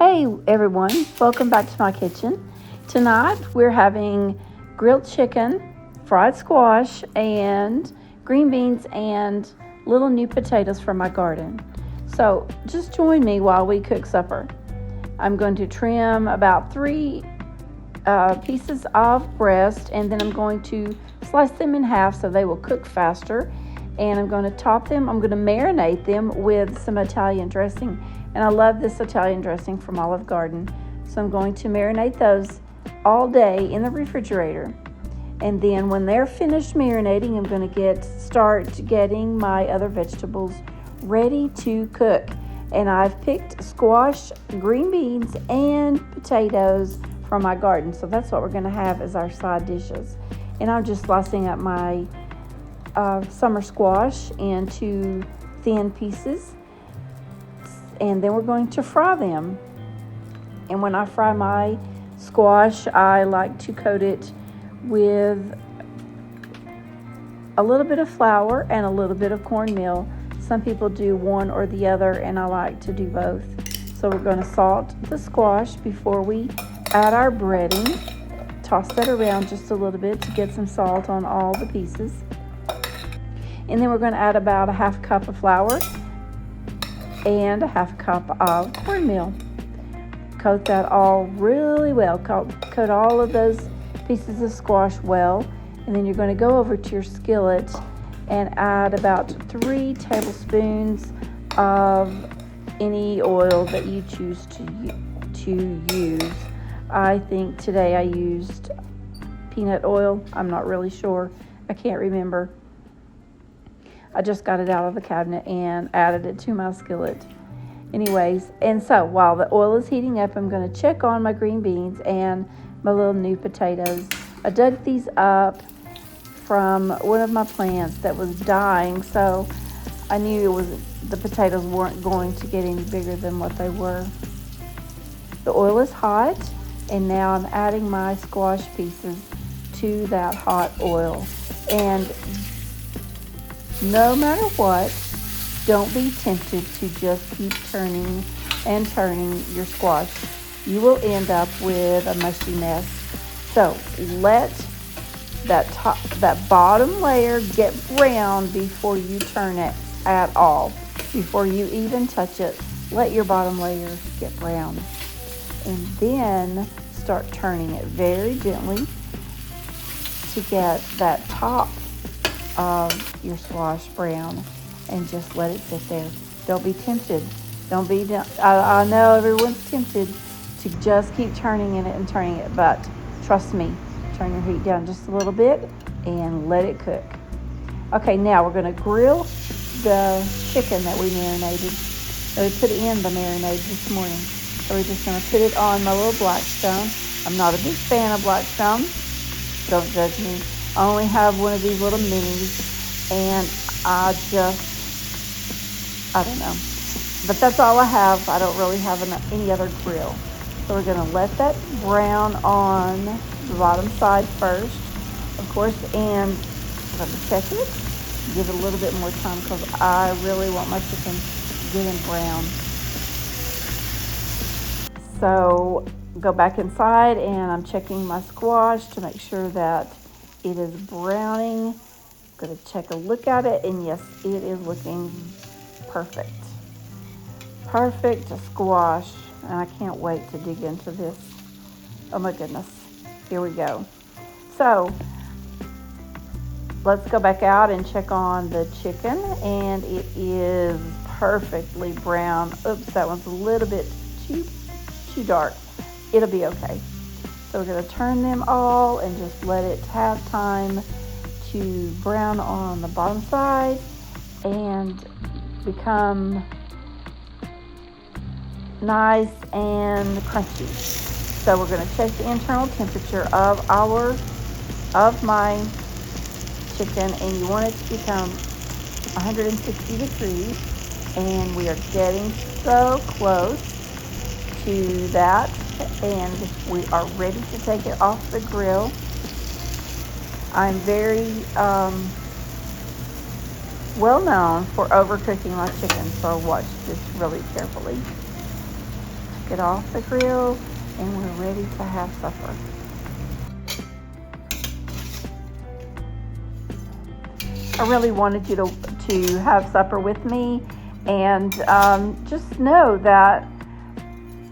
Hey everyone, welcome back to my kitchen. Tonight we're having grilled chicken, fried squash, and green beans and little new potatoes from my garden. So just join me while we cook supper. I'm going to trim about 3 pieces of breast, and then I'm going to slice them in half so they will cook faster. And I'm going to top them. I'm going to marinate them with some Italian dressing. And I love this Italian dressing from Olive Garden. So I'm going to marinate those all day in the refrigerator. And then when they're finished marinating, I'm going to start getting my other vegetables ready to cook. And I've picked squash, green beans, and potatoes from my garden. So that's what we're going to have as our side dishes. And I'm just slicing up my summer squash into thin pieces. And then we're going to fry them. And when I fry my squash, I like to coat it with a little bit of flour and a little bit of cornmeal. Some people do one or the other, and I like to do both. So we're going to salt the squash before we add our breading. Toss that around just a little bit to get some salt on all the pieces. And then we're going to add about a half cup of flour and a half cup of cornmeal. Coat that all really well. Coat all of those pieces of squash well. And then you're going to go over to your skillet and add about 3 tablespoons of any oil that you choose to use. I think today I used peanut oil. I'm not really sure. I can't remember. I just got it out of the cabinet and added it to my skillet. Anyways, and so while the oil is heating up, I'm going to check on my green beans and my little new potatoes. I dug these up from one of my plants that was dying, so I knew the potatoes weren't going to get any bigger than what they were. The oil is hot, and now I'm adding my squash pieces to that hot oil. And no matter what, don't be tempted to just keep turning and turning your squash. You will end up with a mushy mess. So let that bottom layer get brown before you turn it at all. Before you even touch it, let your bottom layer get brown. And then start turning it very gently to get that top of your squash brown, and just let it sit there. Don't be tempted. I know everyone's tempted to just keep turning it, but trust me, turn your heat down just a little bit and let it cook. Okay, now we're going to grill the chicken that we marinated. That we put in the marinade this morning. So we're just going to put it on my little Blackstone. I'm not a big fan of Blackstone. Don't judge me. I only have one of these little minis, and I don't know. But that's all I have. I don't really have any other grill. So we're going to let that brown on the bottom side first, of course, and I'm going to check it. Give it a little bit more time because I really want my chicken getting brown. So go back inside, and I'm checking my squash to make sure that it is browning. I'm going to take a look at it, and yes, it is looking perfect. Perfect squash, and I can't wait to dig into this. Oh my goodness. Here we go. So let's go back out and check on the chicken, and it is perfectly brown. Oops, that one's a little bit too dark. It'll be okay. So we're going to turn them all and just let it have time to brown on the bottom side and become nice and crunchy. So we're going to check the internal temperature of my chicken, and you want it to become 160 degrees, and we are getting so close to that, and we are ready to take it off the grill. I'm very well known for overcooking my chicken, so watch this really carefully. it off the grill, and we're ready to have supper. I really wanted you to have supper with me, and just know that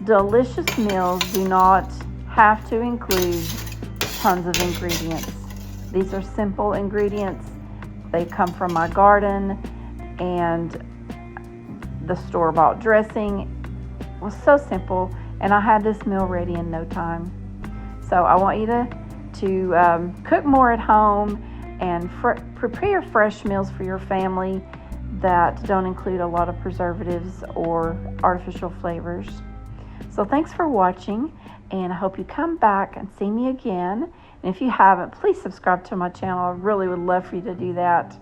delicious meals do not have to include tons of ingredients. These are simple ingredients. They come from my garden, and the store-bought dressing was so simple, and I had this meal ready in no time. So I want you to cook more at home and prepare fresh meals for your family that don't include a lot of preservatives or artificial flavors. So thanks for watching, and I hope you come back and see me again. And if you haven't, please subscribe to my channel. I really would love for you to do that.